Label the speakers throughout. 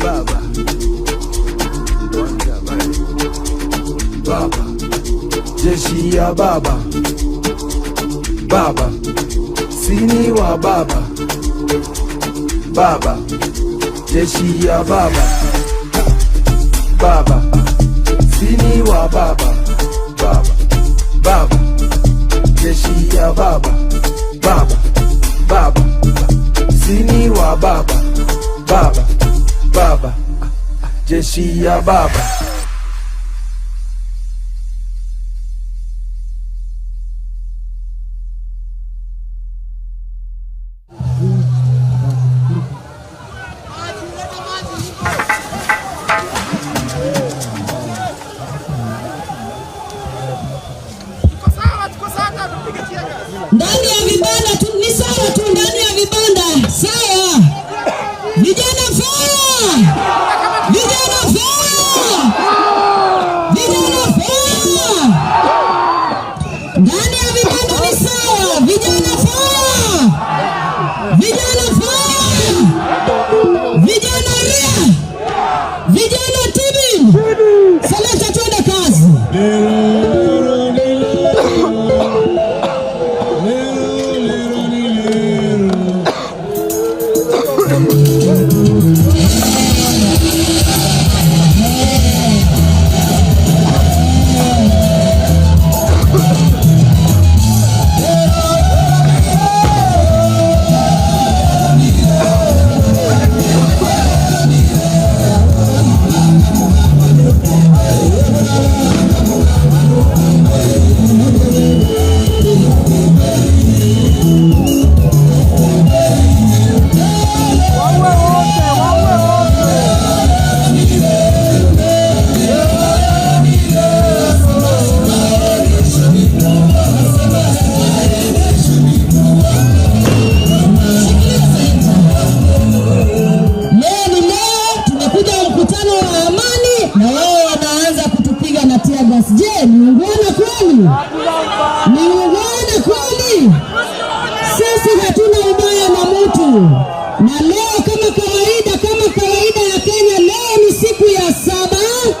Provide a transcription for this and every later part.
Speaker 1: baba, baba, jeshi ya baba, baba, sini wa baba, baba, jeshi ya baba, baba, sini wa baba, baba, baba, jeshi ya baba, baba, baba, sini wa baba, baba, baba, jeshi ya baba.
Speaker 2: Ndani ya vibanda tu ni sawa tu, ndani ya vibanda sawa. Vijana faya! Vijana faya! Vijana faya! Ndani ya vibanda ni sawa. Vijana faya! Vijana faya! Vijana ria! Vijana tibi! Seleta tuende kazi. Je, ni ungwana kweli? Ni ungwana kweli? Sisi hatuna ubaya na mtu. Na leo kama kawaida ya Kenya, leo ni siku ya 7.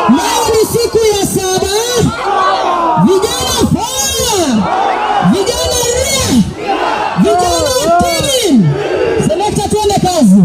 Speaker 2: Leo ni siku ya 7. Vijana faya! Vijana ria! Vijana tibi! Selekta tuende kazi.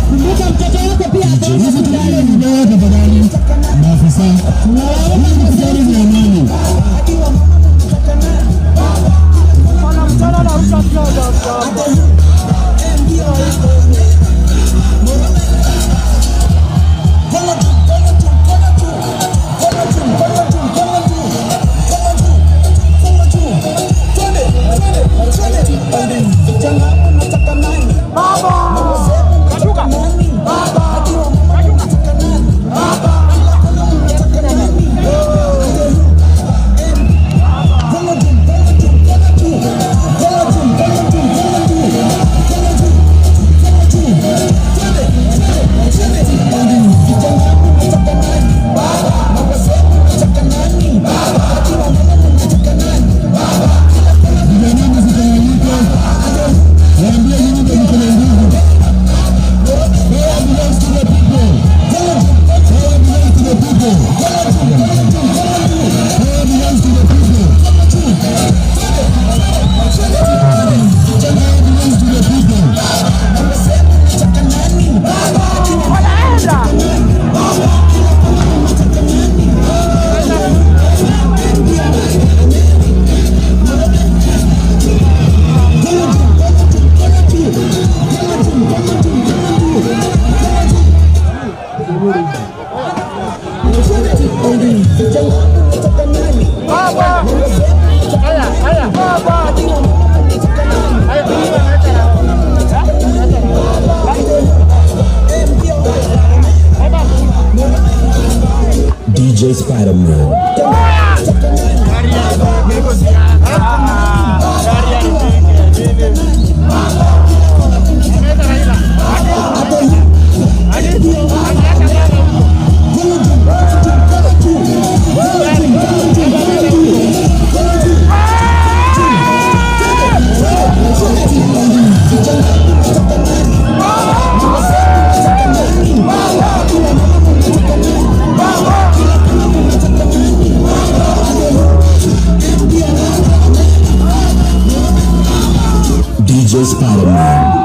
Speaker 2: kumbuka mtoto wako pia hospitali.
Speaker 3: DJ Spider-Man. DJ Spider-Man.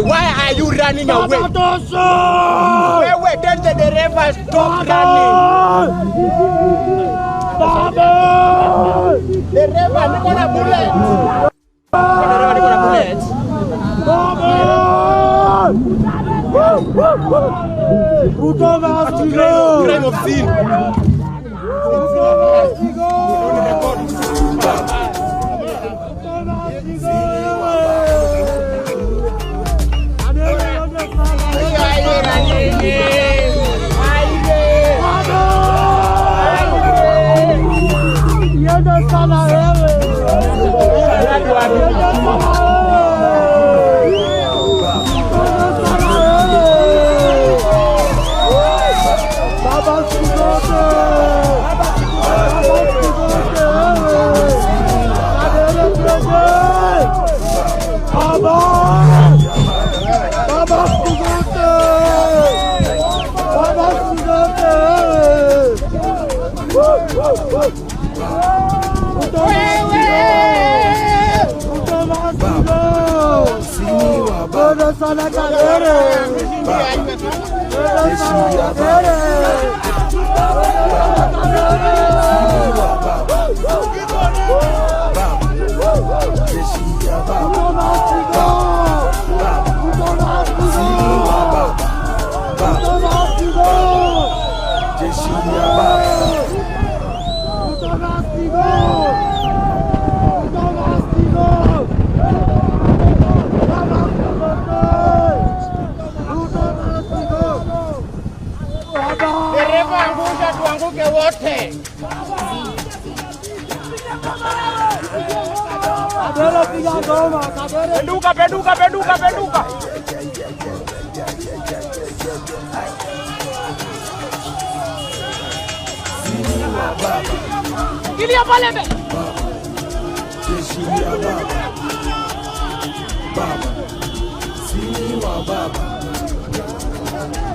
Speaker 4: Why are you running away? Wait, then the driver stop running. Dereva niko na bullet. Dereva niko na bullet.
Speaker 1: Ruto Mastigo. Crime of sin. Ruto Mastigo. Sana kadere
Speaker 4: Dereva angusha tuanguke wote. Penduka, penduka, penduka, penduka. Kilia pale be.
Speaker 1: Jeshi ya baba. Baba. Sini wa baba.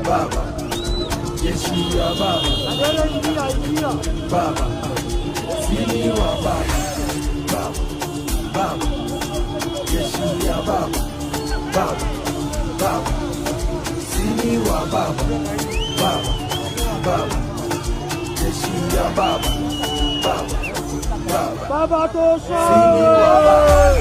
Speaker 1: Baba. Jeshi ya baba. Baba. Sini wa baba. Baba. Baba. Jeshi ya baba. Baba. Baba. Sini wa baba. Baba. Baba. Jeshi ya baba. Baba. Baba.
Speaker 4: Baba tosha.
Speaker 1: Sini wa baba.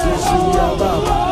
Speaker 1: Jeshi ya baba.